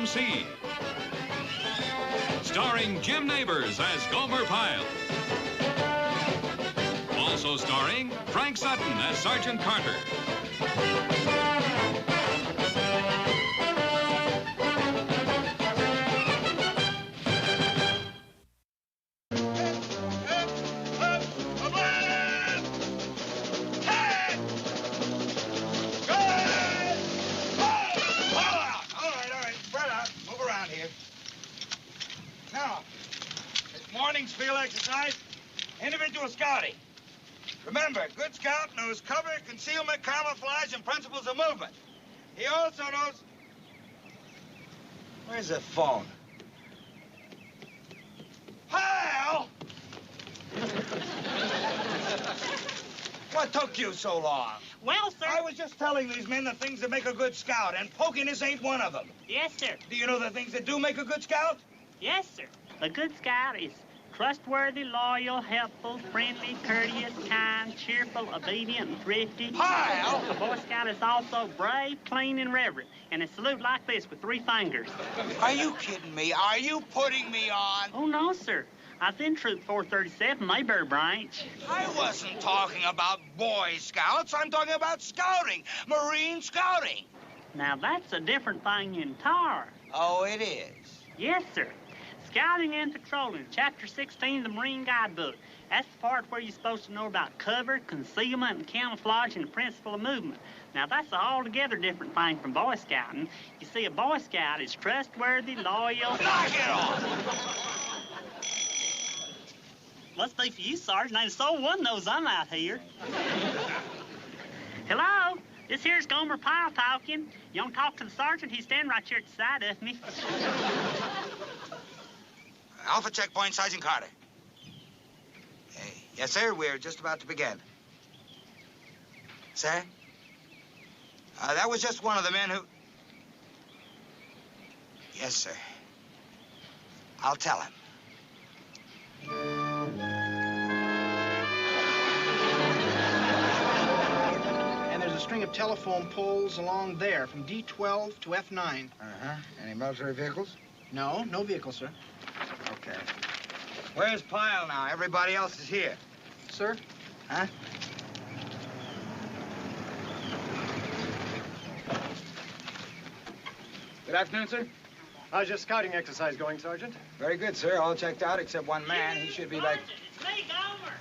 MC. Starring Jim Neighbors as Gomer Pyle. Also starring Frank Sutton as Sergeant Carter. Field exercise, individual scouting. Remember, good scout knows cover, concealment, camouflage, and principles of movement. He also knows... Where's the phone? Hal! What took you so long? Well, sir... I was just telling these men the things that make a good scout, and pokiness ain't one of them. Yes, sir. Do you know the things that do make a good scout? Yes, sir. A good scout is trustworthy, loyal, helpful, friendly, courteous, kind, cheerful, obedient, and thrifty. Pyle! A Boy Scout is also brave, clean, and reverent, and a salute like this with 3 fingers. Are you kidding me? Are you putting me on? Oh, no, sir. I was in Troop 437, Mayberry Branch. I wasn't talking about Boy Scouts. I'm talking about scouting, Marine scouting. Now, that's a different thing entirely. Oh, it is? Yes, sir. Scouting and patrolling, Chapter 16 of the Marine Guidebook. That's the part where you're supposed to know about cover, concealment, and camouflage, and the principle of movement. Now, that's an altogether different thing from Boy Scouting. You see, a Boy Scout is trustworthy, loyal... Knock it off! Must be for you, Sergeant. Ain't a soul one knows I'm out here. Hello? This here's Gomer Pyle talking. You want to talk to the sergeant? He's standing right here at the side of me. Alpha checkpoint, Sergeant Carter. Yes, sir, we're just about to begin. Sir? That was just one of the men who... Yes, sir. I'll tell him. And there's a string of telephone poles along there from D12 to F9. Uh-huh. Any military vehicles? No, no vehicle, sir. Okay. Where's Pyle now? Everybody else is here. Sir? Huh? Good afternoon, sir. How's your scouting exercise going, Sergeant? Very good, sir. All checked out except one man. He should be back. It's me, Gomer.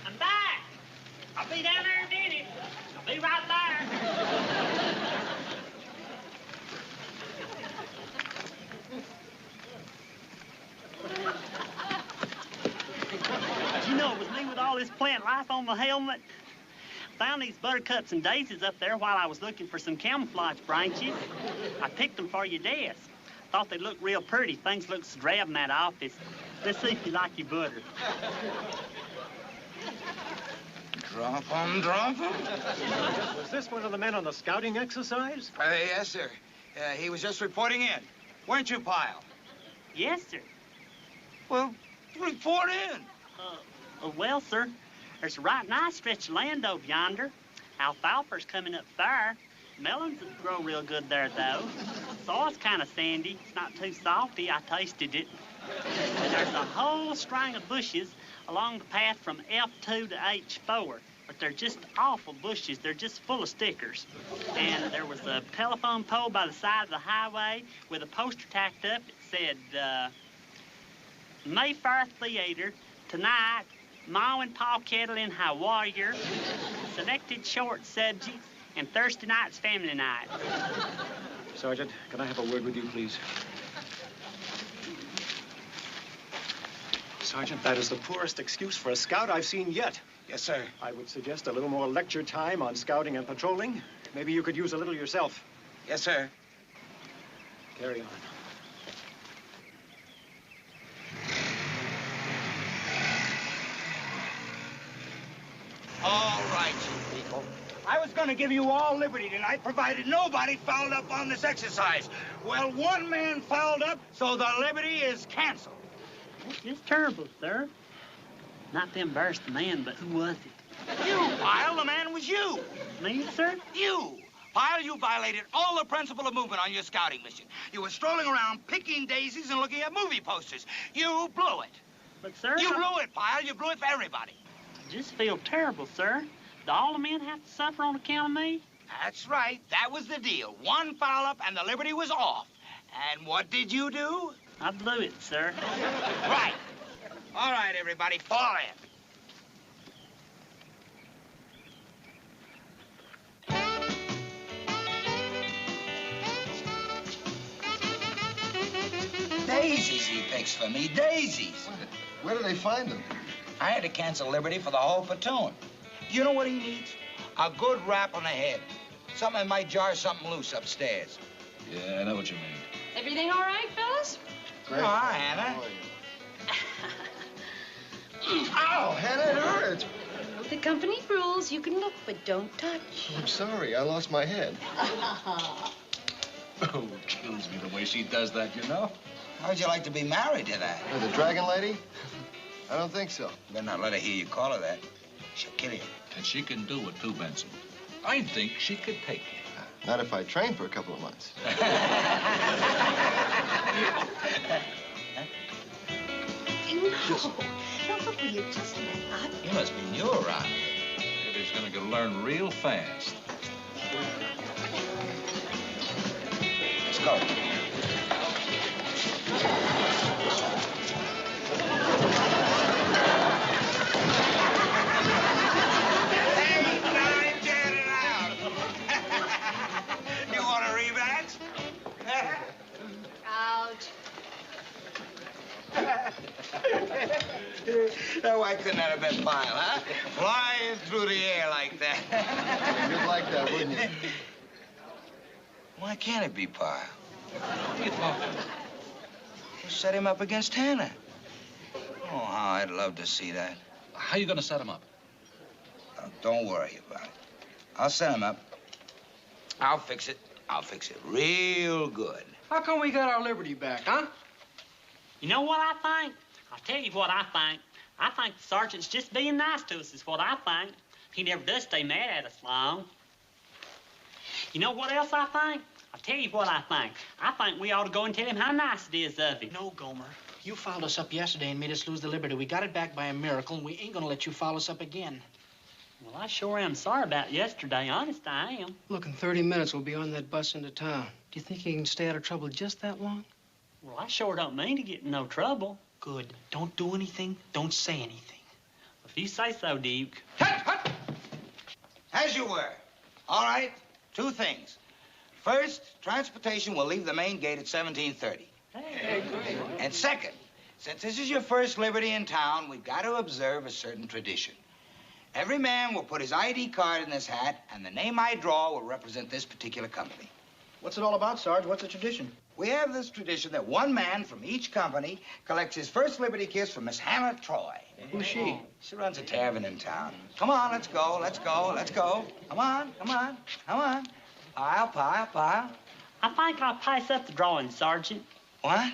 I'm back. I'll be down there in a minute. I'll be right there. Did you know it was me with all this plant life on my helmet? Found these buttercups and daisies up there while I was looking for some camouflage branches. I picked them for your desk. Thought they'd look real pretty. Things look so drab in that office. Let's see if you like your butter. Drop 'em, drop 'em. Was this one of the men on the scouting exercise? Yes, sir. He was just reporting in. Weren't you, Pyle? Yes, sir. Well, report in. Well, sir, there's a right nice stretch of land over yonder. Alfalfa's coming up there. Melons will grow real good there, though. Soil's kind of sandy. It's not too salty. I tasted it. And there's a whole string of bushes along the path from F2 to H4. But they're just awful bushes. They're just full of stickers. And there was a telephone pole by the side of the highway with a poster tacked up. It said, Mayfair Theater, tonight, Ma and Pa Kettle in Hawaii, selected short subjects, and Thursday night's family night. Sergeant, can I have a word with you, please? Sergeant, that is the poorest excuse for a scout I've seen yet. Yes, sir. I would suggest a little more lecture time on scouting and patrolling. Maybe you could use a little yourself. Yes, sir. Carry on. All right, you people. I was going to give you all liberty tonight, provided nobody fouled up on this exercise. Well, one man fouled up, so the liberty is canceled. It's terrible, sir. Not to embarrass the man, but who was it? You, Pyle. The man was you. Me, sir? You. Pyle, you violated all the principle of movement on your scouting mission. You were strolling around picking daisies and looking at movie posters. You blew it. But, sir, You blew it, Pyle. You blew it for everybody. I just feel terrible, sir. Do all the men have to suffer on account of me? That's right. That was the deal. One foul up and the Liberty was off. And what did you do? I blew it, sir. Right. All right, everybody, fall in. Daisies he picks for me, daisies. Where do they find them? I had to cancel Liberty for the whole platoon. You know what he needs? A good rap on the head. Something that might jar something loose upstairs. Yeah, I know what you mean. Everything all right, fellas? Great. Oh, hi, Hannah. Ow, Hannah, it hurts. With the company rules, you can look, but don't touch. I'm sorry, I lost my head. Oh, kills me the way she does that, you know? How'd you like to be married to that? The dragon lady? I don't think so. Better not let her hear you call her that. She'll kill you. And she can do it, too, Benson. I think she could take it. Not if I train for a couple of months. No, will you just let up? You must be new around here. Maybe he's gonna learn real fast. Let's go. You want a rematch? Ouch. Now, why couldn't that have been Pyle, huh? Flying through the air like that. You'd like that, wouldn't you? Why can't it be Pyle? What are you talking about? We'll set him up against Hannah. Oh, how I'd love to see that. How you gonna set him up? Now, don't worry about it. I'll set him up. I'll fix it. I'll fix it real good. How come we got our liberty back, huh? You know what I think? I'll tell you what I think. I think the sergeant's just being nice to us is what I think. He never does stay mad at us long. You know what else I think? I'll tell you what I think. I think we ought to go and tell him how nice it is of him. No, Gomer. You fouled us up yesterday and made us lose the liberty. We got it back by a miracle, and we ain't gonna let you foul us up again. Well, I sure am sorry about yesterday. Honest, I am. Look, in 30 minutes, we'll be on that bus into town. Do you think you can stay out of trouble just that long? Well, I sure don't mean to get in no trouble. Good. Don't do anything. Don't say anything. If you say so, Duke. Hut, hut! As you were. All right, two things. First, transportation will leave the main gate at 17:30. Hey, great. And second, since this is your first liberty in town, we've got to observe a certain tradition. Every man will put his ID card in his hat, and the name I draw will represent this particular company. What's it all about, Sarge? What's the tradition? We have this tradition that one man from each company collects his first liberty kiss from Miss Hannah Troy. Who's she? She runs a tavern in town. Come on, let's go, let's go, let's go. Come on, come on, come on. Pile, pile, pile. I think I'll pass up the drawing, Sergeant. What?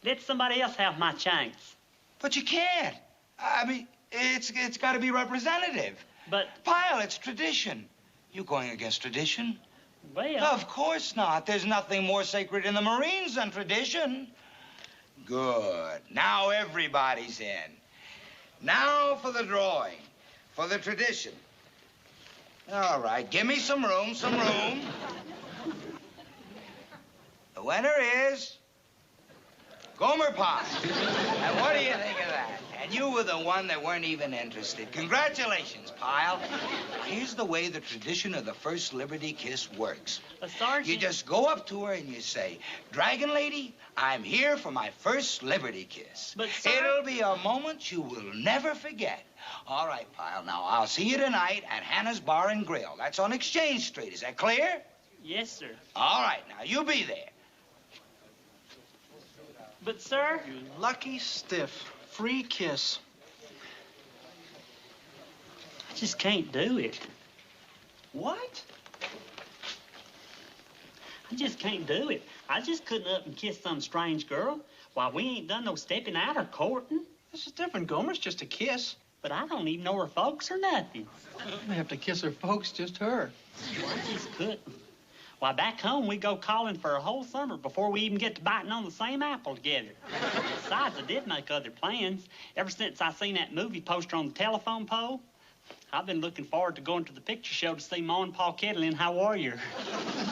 Let somebody else have my chance. But you can't. I mean, it's got to be representative. But, Pile, it's tradition. You going against tradition? well... Of course not. There's nothing more sacred in the Marines than tradition. Good. Now everybody's in. Now for the drawing, for the tradition. All right, give me some room, some room. The winner is Gomer Pyle. And what do you think of that? And you were the one that weren't even interested. Congratulations, Pyle. Here's the way the tradition of the first Liberty Kiss works. Sergeant... You just go up to her and you say, Dragon Lady, I'm here for my first Liberty Kiss. But, sir... It'll be a moment you will never forget. All right, Pyle, now I'll see you tonight at Hannah's Bar and Grill. That's on Exchange Street. Is that clear? Yes, sir. All right, now you be there. But, sir... You lucky stiff. Free kiss. I just can't do it. What? I just can't do it. I just couldn't up and kiss some strange girl. Why, we ain't done no stepping out or courting. This is different, Gomer. It's just a kiss. But I don't even know her folks or nothing. I have to kiss her folks, just her. I just couldn't. Why, back home, we go calling for a whole summer before we even get to biting on the same apple together. Besides, I did make other plans. Ever since I seen that movie poster on the telephone pole, I've been looking forward to going to the picture show to see Ma and Pa Kettle in How Are You?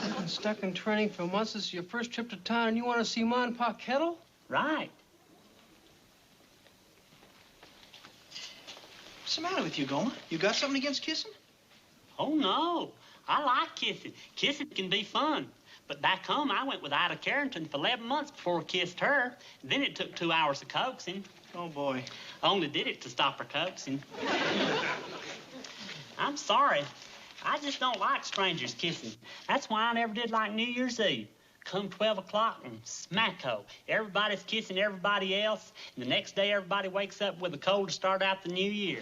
You've been stuck in training for months. This is your first trip to town, and you want to see Ma and Pa Kettle? Right. What's the matter with you, Gomer? You got something against kissing? Oh, no. I like kissing. Kissing can be fun. But back home, I went with Ida Carrington for 11 months before I kissed her. Then it took 2 hours of coaxing. Oh, boy. I only did it to stop her coaxing. I'm sorry. I just don't like strangers kissing. That's why I never did like New Year's Eve. Come 12 o'clock and smack-ho. Everybody's kissing everybody else, and the next day everybody wakes up with a cold to start out the new year.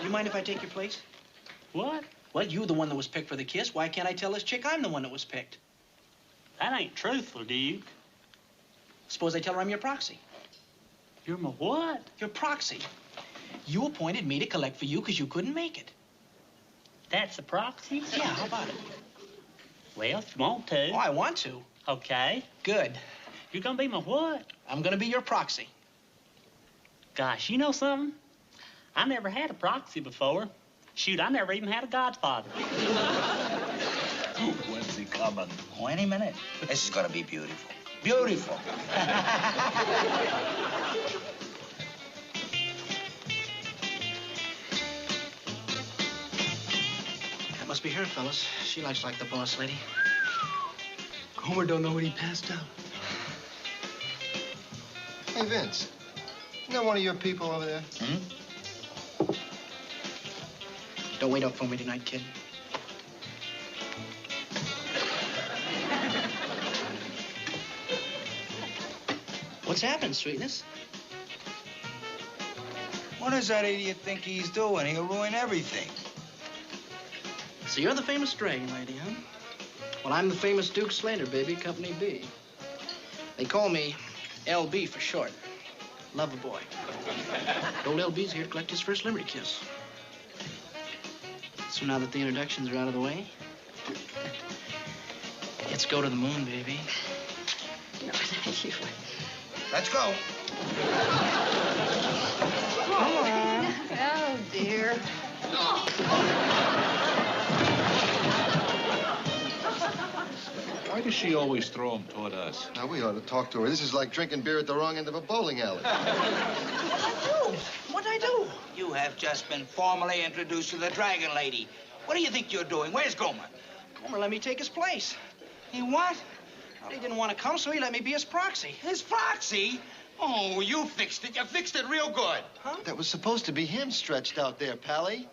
You mind if I take your place? What? Well, you the one that was picked for the kiss. Why can't I tell this chick I'm the one that was picked? That ain't truthful, Duke. Suppose I tell her I'm your proxy. You're my what? Your proxy. You appointed me to collect for you because you couldn't make it. That's a proxy? Yeah, how about it? Well, if you want to. Oh, I want to. Okay. Good. You're gonna be my what? I'm gonna be your proxy. Gosh, you know something? I never had a proxy before. Shoot, I never even had a godfather. When's he coming? Oh, any minute. This is gonna be beautiful. Beautiful. That must be her, fellas. She likes like the boss lady. Gomer don't know when he passed out. Hey, Vince. Isn't that one of your people over there? Don't wait up for me tonight, kid. What's happened, sweetness? What does that idiot think he's doing? He'll ruin everything. So you're the famous dragon lady, huh? Well, I'm the famous Duke Slater, baby, Company B. They call me LB for short. Lover boy. Old LB's here to collect his first liberty kiss. So now that the introductions are out of the way, let's go to the moon, baby. No, thank you. Let's go. Oh, dear. Why does she always throw him toward us? Now, we ought to talk to her. This is like drinking beer at the wrong end of a bowling alley. What'd I do? You have just been formally introduced to the Dragon Lady. What do you think you're doing? Where's Gomer? Gomer let me take his place. He what? Well, he didn't want to come, so he let me be his proxy. His proxy? Oh, you fixed it. You fixed it real good. That was supposed to be him stretched out there, Pally.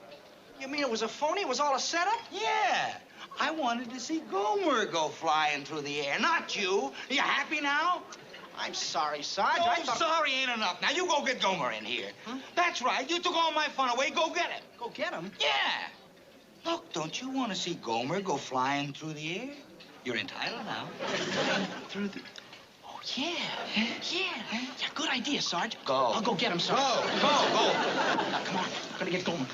You mean it was a phony? It was all a setup? Yeah. I wanted to see Gomer go flying through the air, not you. Are you happy now? I'm sorry, Sarge. Oh, I thought... sorry ain't enough. Now, you go get Gomer in here. Huh? That's right. You took all my fun away. Go get him. Go get him? Yeah. Look, don't you want to see Gomer go flying through the air? You're entitled now. Through the... Oh, yeah. Yeah, good idea, Sarge. Go. I'll go get him, Sarge. Go. Come on. I'm gonna get Gomer.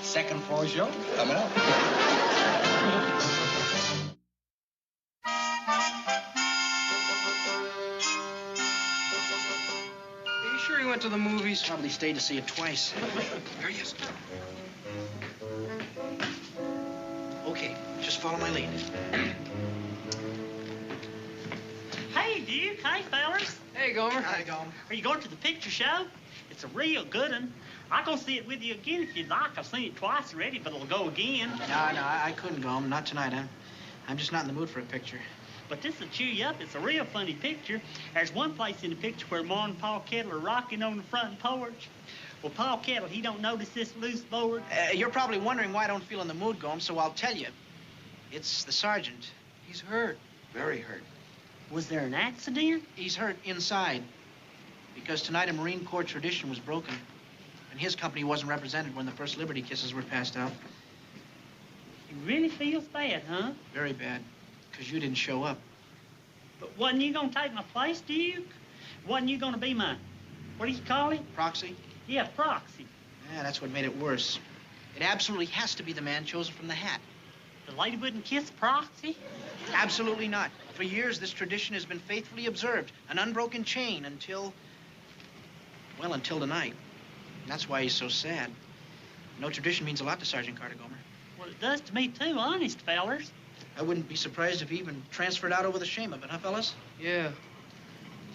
Second floor show coming up. Are you sure he went to the movies? Probably stayed to see it twice. Here he is. Okay, just follow my lead. Hey, Duke. Hey, fellas. Hey, Gomer. Hi, Gomer. Are you going to the picture show? It's a real good one. I'll go see it with you again if you'd like. I've seen it twice already, but it'll go again. No, I couldn't, Gomer. Not tonight. I'm just not in the mood for a picture. But this will cheer you up. It's a real funny picture. There's one place in the picture where Ma and Pa Kettle are rocking on the front porch. Well, Pa Kettle, he don't notice this loose board. You're probably wondering why I don't feel in the mood, Gomer, so I'll tell you. It's the sergeant. He's hurt. Very hurt. Was there an accident? He's hurt inside. Because tonight a Marine Corps tradition was broken. And his company wasn't represented when the first Liberty kisses were passed out. He really feels bad, huh? Very bad. Because you didn't show up. But wasn't you gonna take my place, Duke? Wasn't you gonna be my, what do you call it? Proxy? Yeah, Proxy. Yeah, that's what made it worse. It absolutely has to be the man chosen from the hat. The lady wouldn't kiss Proxy? Absolutely not. For years, this tradition has been faithfully observed, an unbroken chain until tonight. And that's why he's so sad. No tradition means a lot to Sergeant Carter, Gomer. Well, it does to me, too, honest, fellers. I wouldn't be surprised if he even transferred out over the shame of it, huh, fellas? Yeah.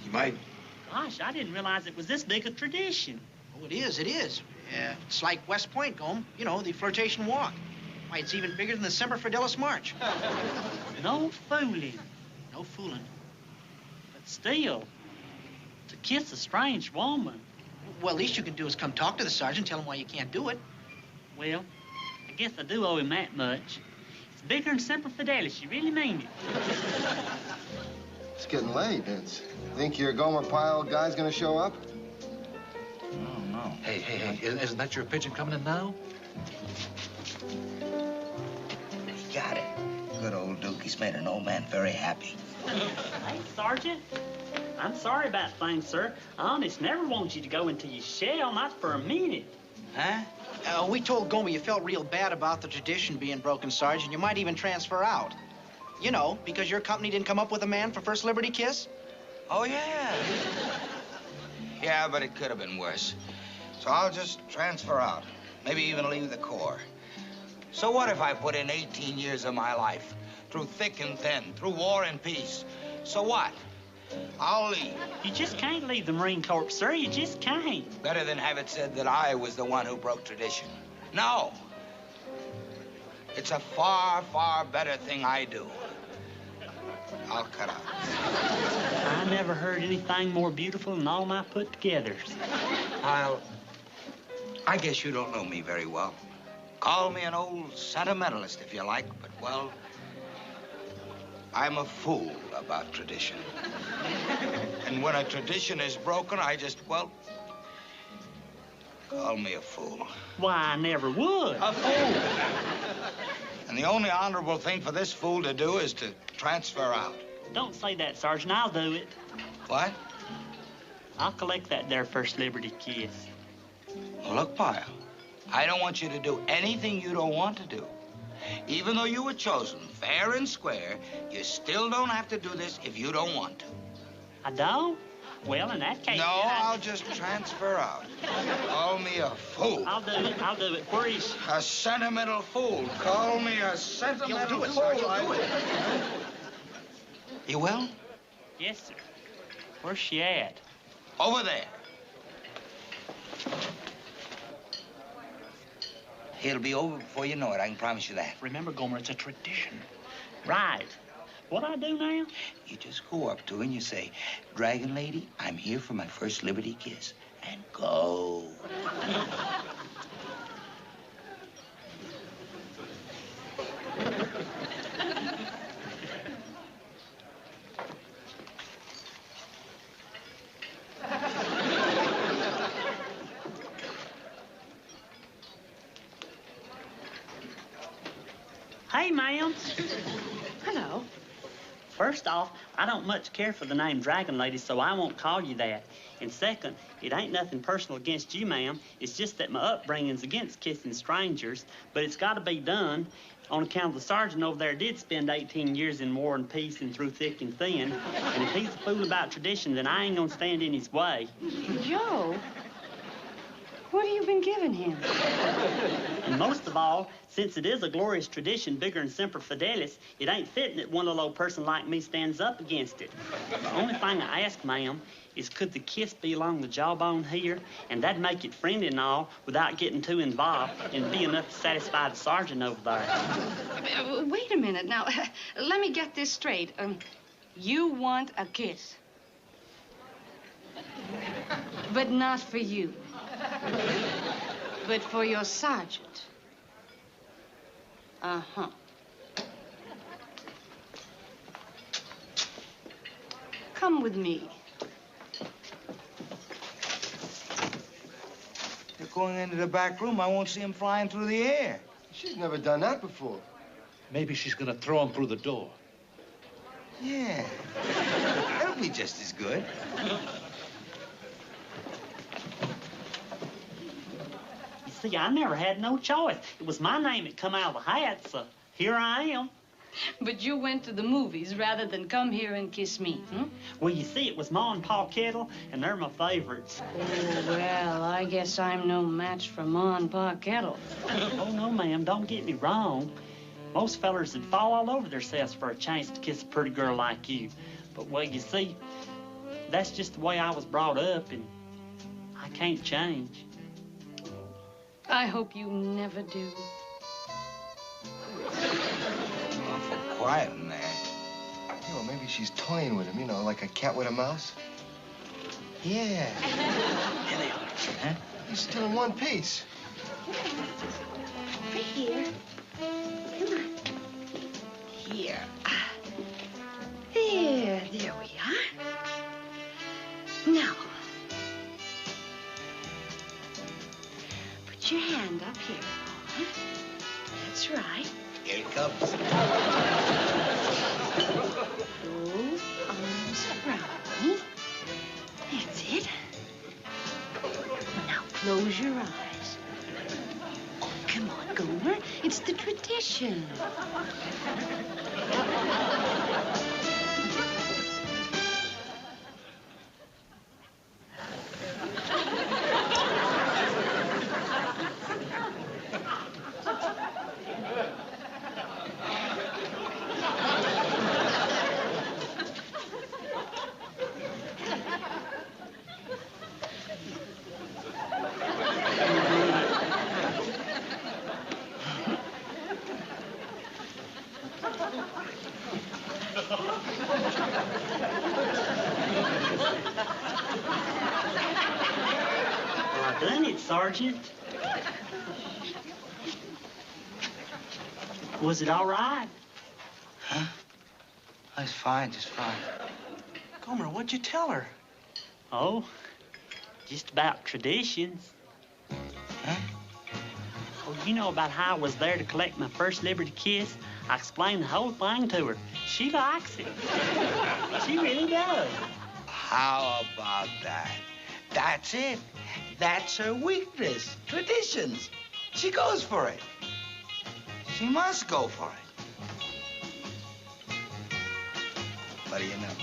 You might. Gosh, I didn't realize it was this big a tradition. Oh, it is. Yeah, it's like West Point, Gomer. You know, the flirtation walk. Why, it's even bigger than the Semper Fidelis March. No fooling. No fooling. But still, to kiss a strange woman. Well, least you can do is come talk to the sergeant, tell him why you can't do it. Well, I guess I do owe him that much. It's bigger than Semper Fidelis. You really mean it. It's getting late. Think your Gomer Pyle guy's gonna show up? Oh, no. Hey, isn't that your pigeon coming in now? He got it. Good old Duke. He's made an old man very happy. Hey, Sergeant. I'm sorry about things, sir. I honest never want you to go into your shell, not for a minute. Huh? We told Gomer you felt real bad about the tradition being broken, Sergeant. You might even transfer out. You know, because your company didn't come up with a man for First Liberty Kiss. Oh, yeah. Yeah, but it could have been worse. So I'll just transfer out. Maybe even leave the Corps. So what if I put in 18 years of my life, through thick and thin, through war and peace? So what? I'll leave. You just can't leave the Marine Corps, sir. You just can't. Better than have it said that I was the one who broke tradition. No. It's a far, far better thing I do. I'll cut out. I never heard anything more beautiful than all my put-togethers. I guess you don't know me very well. Call me an old sentimentalist if you like, but, well, I'm a fool about tradition. And when a tradition is broken, I just, well, call me a fool. Why, I never would. A fool. And the only honorable thing for this fool to do is to transfer out. Don't say that, Sergeant. I'll do it. What? I'll collect that there First Liberty Kiss. Well, look, Pyle, I don't want you to do anything you don't want to do. Even though you were chosen fair and square, you still don't have to do this if you don't want to. I don't? Well, in that case... No, I'll just transfer out. Call me a fool. I'll do it. Where is... A sentimental fool. Call me a sentimental fool. You'll do it. You will? Yes, sir. Where's she at? Over there. It'll be over before you know it, I can promise you that. Remember, Gomer, it's a tradition. Right. What I do now? You just go up to her and you say, Dragon Lady, I'm here for my First Liberty Kiss. And go. Hey, ma'am. Hello. First off, I don't much care for the name Dragon Lady, so I won't call you that. And second, it ain't nothing personal against you, ma'am. It's just that my upbringing's against kissing strangers, but it's got to be done on account of the sergeant over there did spend 18 years in war and peace and through thick and thin. And if he's a fool about tradition, then I ain't gonna stand in his way. Joe, what have you been giving him? And most of all, since it is a glorious tradition bigger than Semper Fidelis, it ain't fitting that one little old person like me stands up against it. The only thing I ask, ma'am, is could the kiss be along the jawbone here? And that'd make it friendly and all without getting too involved and be enough to satisfy the sergeant over there. Wait a minute. Now, let me get this straight. You want a kiss. But not for you. But for your sergeant. Uh-huh. Come with me. They're going into the back room. I won't see him flying through the air. She's never done that before. Maybe she's gonna throw him through the door. Yeah. That'll be just as good. see, I never had no choice. It was my name that come out of the hat, so here I am. But you went to the movies rather than come here and kiss me, hmm? Well, you see, it was Ma and Pa Kettle, and they're my favorites. Oh, well, I guess I'm no match for Ma and Pa Kettle. Oh, no, ma'am, don't get me wrong. Most fellers would fall all over themselves for a chance to kiss a pretty girl like you. But, well, you see, that's just the way I was brought up, and I can't change. I hope you never do. Quiet in there. Yeah, well, maybe she's toying with him, you know, like a cat with a mouse. Yeah. There they are. Huh? He's still in one piece. Over here. Come on. Here. There we are. Now, put your hand up here, Paula. That's right. Here it comes. Both arms around me. That's it. Now close your eyes. Oh, come on, Gomer. It's the tradition. Well, I done it, Sergeant. Was it all right? Huh? That's fine, just fine. Gomer, what'd you tell her? Oh, just about traditions. Huh? Oh, you know about how I was there to collect my first Liberty kiss? I explained the whole thing to her. She likes it. She really does. How about that? That's it. That's her weakness. Traditions. She goes for it. She must go for it. What do you know?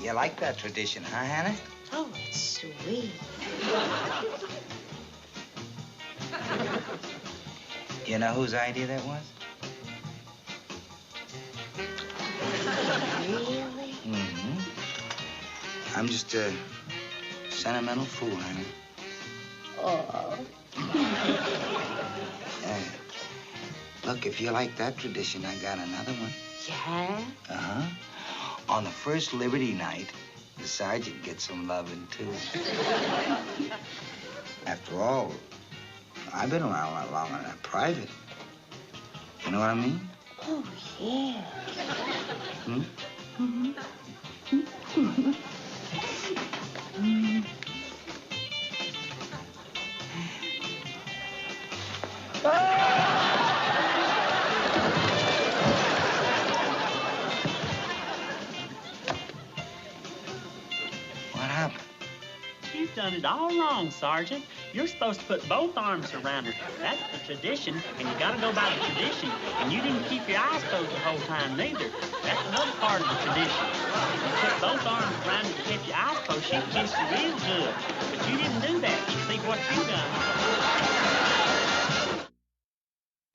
You like that tradition, huh, Hannah? Oh, it's sweet. You know whose idea that was? Really? Mm-hmm. I'm just a sentimental fool, Hannah. Oh. Look, if you like that tradition, I got another one. Yeah? Uh-huh. On the first Liberty night, the sergeant gets some loving, too. After all, I've been around a lot longer than that private. You know what I mean? Oh, yeah. Hmm? What happened? You've done it all wrong, Sergeant. You're supposed to put both arms around her. That's the tradition, and you gotta go by the tradition. And you didn't keep your eyes closed the whole time, neither. That's another part of the tradition. If you put both arms around her and kept your eyes closed, she'd kiss you real good. But you didn't do that. You see what you done.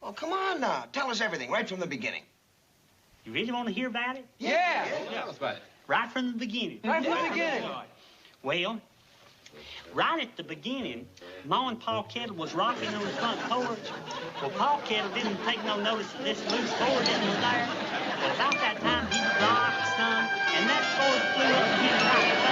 Oh, come on now. Tell us everything right from the beginning. You really want to hear about it? Yeah. Tell us about it. Right from the beginning. Right from the beginning. Well, right at the beginning, Ma and Pa Kettle was rocking on the front porch. Well, Pa Kettle didn't take no notice of this loose board that was there. Well, about that time, he rocked some, and that board flew up and hit right